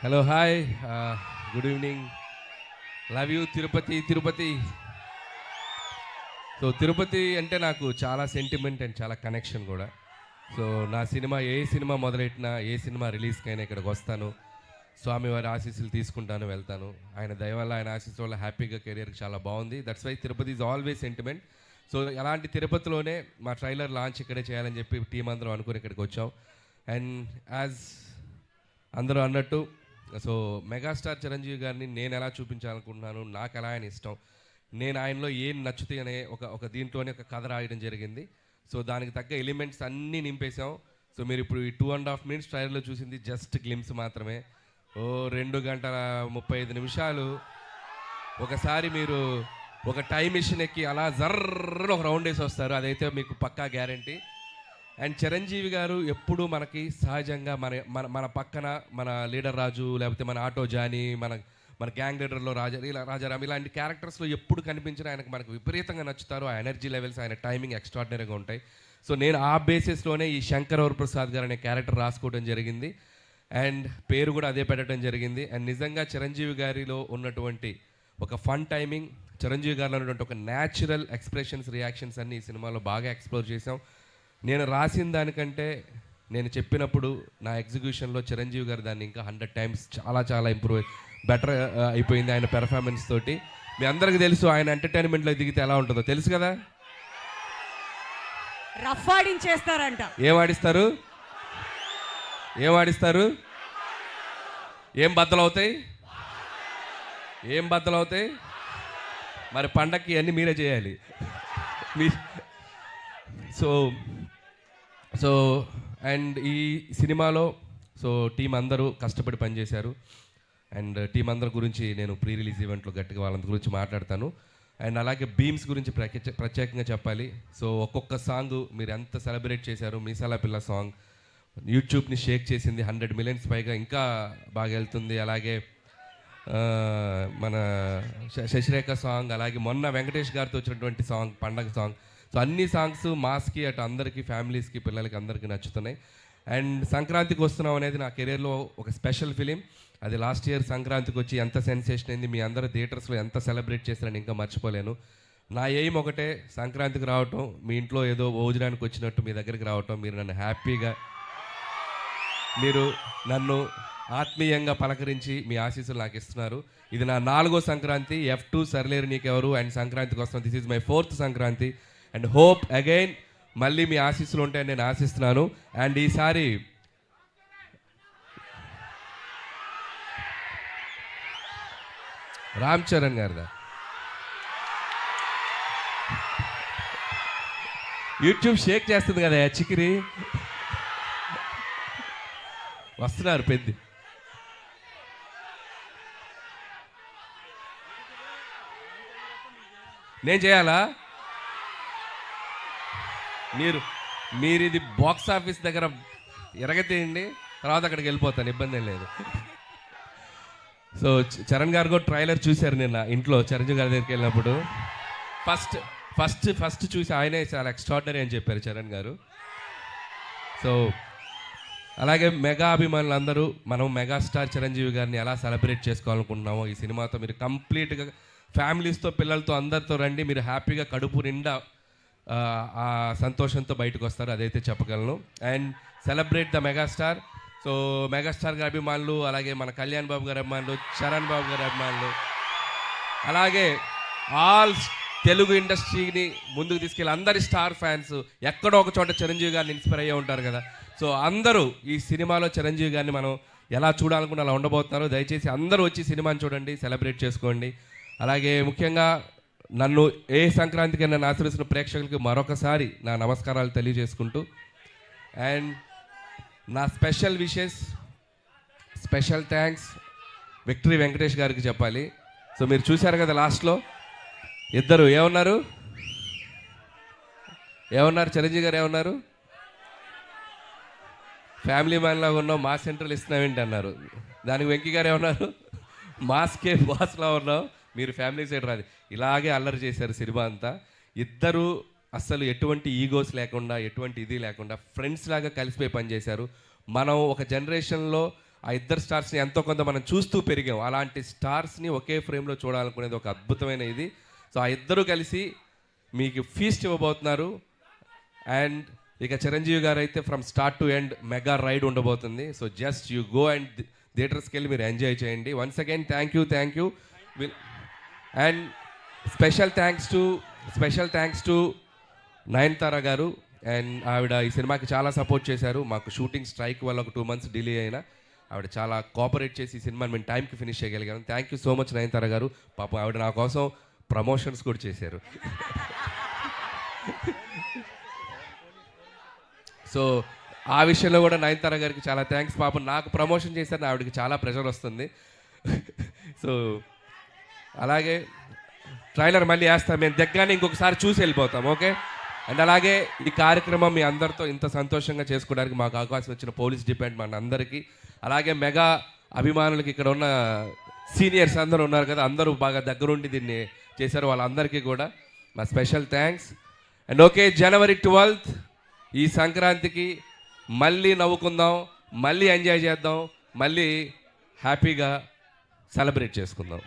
Hello hi, good evening. Love you Tirupati. So Tirupati అంటే నాకు చాలా సెంటిమెంట్ అండ్ చాలా కనెక్షన్ కూడా. సో నా సినిమా ఏ సినిమా మొదలెట్టినా, ఏ సినిమా రిలీజ్కైనా ఇక్కడికి వస్తాను, స్వామివారి ఆశీస్సులు తీసుకుంటాను, వెళ్తాను. ఆయన దయ వల్ల, ఆయన ఆశీస్సు వల్ల హ్యాపీగా కెరియర్కి చాలా బాగుంది. That's why Tirupati is always sentiment. So అలాంటి తిరుపతిలోనే మా ట్రైలర్ లాంచ్ ఇక్కడే చేయాలని చెప్పి టీం అందరం అనుకుని ఇక్కడికి వచ్చాం. అండ్ యాజ్ అందరూ అన్నట్టు, సో మెగాస్టార్ చిరంజీవి గారిని నేను ఎలా చూపించాలనుకుంటున్నాను, నాకు ఎలా ఆయన ఇష్టం, నేను ఆయనలో ఏం నచ్చుతాయి అనే ఒక దీంట్లోనే ఒక కథ రాయడం జరిగింది. సో దానికి తగ్గ ఎలిమెంట్స్ అన్నీ నింపేశాం. సో మీరు ఇప్పుడు ఈ 2.5 minutes ట్రైలర్లో చూసింది జస్ట్ గ్లిమ్స్ మాత్రమే. 2 గంటల 35 నిమిషాలు ఒకసారి మీరు ఒక టైం మిషన్ ఎక్కి అలా జర్ర ఒక రౌండ్ వేసి వస్తారు. అదైతే మీకు పక్కా గ్యారంటీ. అండ్ చిరంజీవి గారు ఎప్పుడు మనకి సహజంగా మన మన మన పక్కన మన లీడర్ రాజు, లేకపోతే మన ఆటో జానీ, మన గ్యాంగ్ లీడర్లో రాజారాం ఇలాంటి క్యారెక్టర్స్లో ఎప్పుడు కనిపించిన ఆయనకు మనకు విపరీతంగా నచ్చుతారు. ఆ ఎనర్జీ లెవెల్స్, ఆయన టైమింగ్ ఎక్స్ట్రాడినరీగా ఉంటాయి. సో నేను ఆ బేసిస్లోనే ఈ శంకర్ వరప్రసాద్ గారు అనే క్యారెక్టర్ రాసుకోవడం జరిగింది. అండ్ పేరు కూడా అదే పెట్టడం జరిగింది. అండ్ నిజంగా చిరంజీవి గారిలో ఉన్నటువంటి ఒక ఫన్ టైమింగ్, చిరంజీవి గారిలో ఉన్నటువంటి ఒక న్యాచురల్ ఎక్స్ప్రెషన్స్, రియాక్షన్స్ అన్ని ఈ సినిమాలో బాగా ఎక్స్ప్లోర్ చేసాం. నేను రాసిన దానికంటే నేను చెప్పినప్పుడు నా ఎగ్జిక్యూషన్లో చిరంజీవి గారు దాన్ని ఇంకా 100 times చాలా బెటర్ అయిపోయింది ఆయన పెర్ఫార్మెన్స్ తోటి. మీ అందరికీ తెలుసు ఆయన ఎంటర్టైన్మెంట్లో దిగితే ఎలా ఉంటుందో తెలుసు కదా. రఫ్ ఆడించేస్తారంట. ఏం ఆడిస్తారు? ఏం బద్దలవుతాయి? మరి పండక్కి అన్నీ మీరే చేయాలి. సో అండ్ ఈ సినిమాలో టీం అందరూ కష్టపడి పనిచేశారు. అండ్ టీం అందరి గురించి నేను ప్రీ రిలీజ్ ఈవెంట్లో గట్టిగా వాళ్ళ గురించి మాట్లాడతాను. అండ్ అలాగే బీమ్స్ గురించి ప్రత్యేకంగా చెప్పాలి. సో ఒక్కొక్క సాంగ్ మీరు ఎంత సెలబ్రేట్ చేశారు. మీసాల పిల్ల సాంగ్ యూట్యూబ్ని షేక్ చేసింది, 100 million పైగా ఇంకా బాగా వెళ్తుంది. అలాగే మన శశిరేఖ సాంగ్, అలాగే మొన్న వెంకటేష్ గారితో వచ్చినటువంటి సాంగ్ పండగ సాంగ్. సో అన్ని సాంగ్స్ మాస్కి అటు అందరికీ, ఫ్యామిలీస్కి, పిల్లలకి అందరికీ నచ్చుతున్నాయి. అండ్ సంక్రాంతికి వస్తున్నాం అనేది నా కెరీర్లో ఒక స్పెషల్ ఫిలిం. అది లాస్ట్ ఇయర్ సంక్రాంతికి వచ్చి ఎంత సెన్సేషన్ అయింది, మీ అందరూ థియేటర్స్లో ఎంత సెలబ్రేట్ చేశారని ఇంకా మర్చిపోలేను. నా ఎయిమ్ ఒకటే, సంక్రాంతికి రావటం, మీ ఇంట్లో ఏదో భోజనానికి వచ్చినట్టు మీ దగ్గరికి రావటం, మీరు నన్ను హ్యాపీగా, మీరు నన్ను ఆత్మీయంగా పలకరించి మీ ఆశీస్సులు నాకు ఇస్తున్నారు. ఇది నా 4వ సంక్రాంతి. F2 సర్లేరు నీకెవరు అండ్ సంక్రాంతికి వస్తున్నాను. This is my 4th Sankranti. And hope again మళ్ళీ మీ ఆశీస్సులు ఉంటాయని నేను ఆశిస్తున్నాను. అండ్ ఈసారి రామ్ చరణ్ గారిదా యూట్యూబ్ షేక్ చేస్తుంది కదా చికిరి, వస్తున్నారు పెద్ద. నేను చేయాలా? మీరు ఇది బాక్స్ ఆఫీస్ దగ్గర ఎరగతేయండి, తర్వాత అక్కడికి వెళ్ళిపోతాను, ఇబ్బంది ఏం లేదు. సో చరణ్ గారు కూడా ట్రైలర్ చూశారు నిన్న ఇంట్లో చిరంజీవి గారి దగ్గరికి వెళ్ళినప్పుడు. ఫస్ట్ చూసి ఆయనే చాలా ఎక్స్ట్రాడినరీ అని చెప్పారు చరణ్ గారు. సో అలాగే మెగా అభిమానులు అందరూ మనం మెగాస్టార్ చిరంజీవి గారిని ఎలా సెలబ్రేట్ చేసుకోవాలనుకుంటున్నామో ఈ సినిమాతో మీరు కంప్లీట్గా ఫ్యామిలీస్తో, పిల్లలతో అందరితో రండి. మీరు హ్యాపీగా కడుపు నిండా ఆ సంతోషంతో బయటకు వస్తారు, అదైతే చెప్పగలను. And celebrate the megastar. So megastar గారి అభిమానులు, అలాగే మన కళ్యాణ్ బాబు గారి అభిమానులు, చరణ్ బాబు గారి అభిమానులు, అలాగే ఆల్ తెలుగు ఇండస్ట్రీని ముందుకు తీసుకెళ్ళి అందరి స్టార్ ఫ్యాన్స్ ఎక్కడో ఒక చోట చిరంజీవి గారిని ఇన్స్పైర్ అయ్యే ఉంటారు కదా. సో అందరూ ఈ సినిమాలో చిరంజీవి గారిని మనం ఎలా చూడాలనుకున్న అలా ఉండబోతున్నారు. దయచేసి అందరూ వచ్చి సినిమాని చూడండి, సెలబ్రేట్ చేసుకోండి. అలాగే ముఖ్యంగా నన్ను ఏ సంక్రాంతికి నన్ను ఆశీర్వదిస్తున్న ప్రేక్షకులకి మరొకసారి నా నమస్కారాలు తెలియజేసుకుంటూ, అండ్ నా special wishes, special thanks victory Venkatesh గారికి చెప్పాలి. సో మీరు చూశారు కదా లాస్ట్లో ఇద్దరు ఏమన్నారు చిరంజీవి గారు ఏమన్నారు, ఫ్యామిలీ మ్యాన్ లాగా ఉన్నావు, మాస్ సెంట్రల్ ఇస్తున్నావేంటి అన్నారు. దానికి వెంకీ గారు ఏమన్నారు, మాస్కే బాస్లా ఉన్నావు, మీరు ఫ్యామిలీ సైడ్ రాదు. ఇలాగే అల్లరి చేశారు సినిమా అంతా. ఇద్దరు అస్సలు ఎటువంటి ఈగోస్ లేకుండా, ఎటువంటి ఇది లేకుండా ఫ్రెండ్స్ లాగా కలిసిపోయి పనిచేశారు. మనం ఒక జనరేషన్లో ఆ ఇద్దరు స్టార్స్ని ఎంతో కొంత మనం చూస్తూ పెరిగాం. అలాంటి స్టార్స్ని ఒకే ఫ్రేమ్లో చూడాలనుకునేది ఒక అద్భుతమైన ఇది. సో ఆ ఇద్దరు కలిసి మీకు ఫీస్ట్ ఇవ్వబోతున్నారు. అండ్ ఇక చిరంజీవి గారు అయితే from start to end mega ride ఉండబోతుంది. So just you go and థియేటర్స్కి వెళ్ళి మీరు ఎంజాయ్ చేయండి. Once again thank you. And special thanks to Nayanthara garu. And ఆవిడ ఈ సినిమాకి చాలా సపోర్ట్ చేశారు. మాకు షూటింగ్ స్ట్రైక్ వల్ల ఒక 2 months డిలే అయినా ఆవిడ చాలా కోఆపరేట్ చేసి ఈ సినిమాని మేము టైంకి ఫినిష్ చేయగలిగాను. Thank you so much Nayanthara గారు. పాపం ఆవిడ నా కోసం ప్రమోషన్స్ కూడా చేశారు. సో ఆ విషయంలో కూడా నయనతార గారికి చాలా థ్యాంక్స్. పాపం నాకు ప్రమోషన్ చేశారు, ఆవిడకి చాలా ప్రెషర్ వస్తుంది. సో అలాగే ట్రైలర్ మళ్ళీ వేస్తాం, మేము దగ్గరనే ఇంకొకసారి చూసి వెళ్ళిపోతాం. ఓకే. అండ్ అలాగే ఈ కార్యక్రమం మీ అందరితో ఇంత సంతోషంగా చేసుకోవడానికి మాకు అవకాశం ఇచ్చిన పోలీస్ డిపార్ట్మెంట్ అందరికీ, అలాగే మెగా అభిమానులకి, ఇక్కడ ఉన్న సీనియర్స్ అందరూ ఉన్నారు కదా, అందరూ బాగా దగ్గరుండి దీన్ని చేశారు, వాళ్ళందరికీ కూడా మా special thanks. And okay, January 12th ఈ సంక్రాంతికి మళ్ళీ నవ్వుకుందాం, మళ్ళీ ఎంజాయ్ చేద్దాం, మళ్ళీ హ్యాపీగా సెలబ్రేట్ చేసుకుందాం.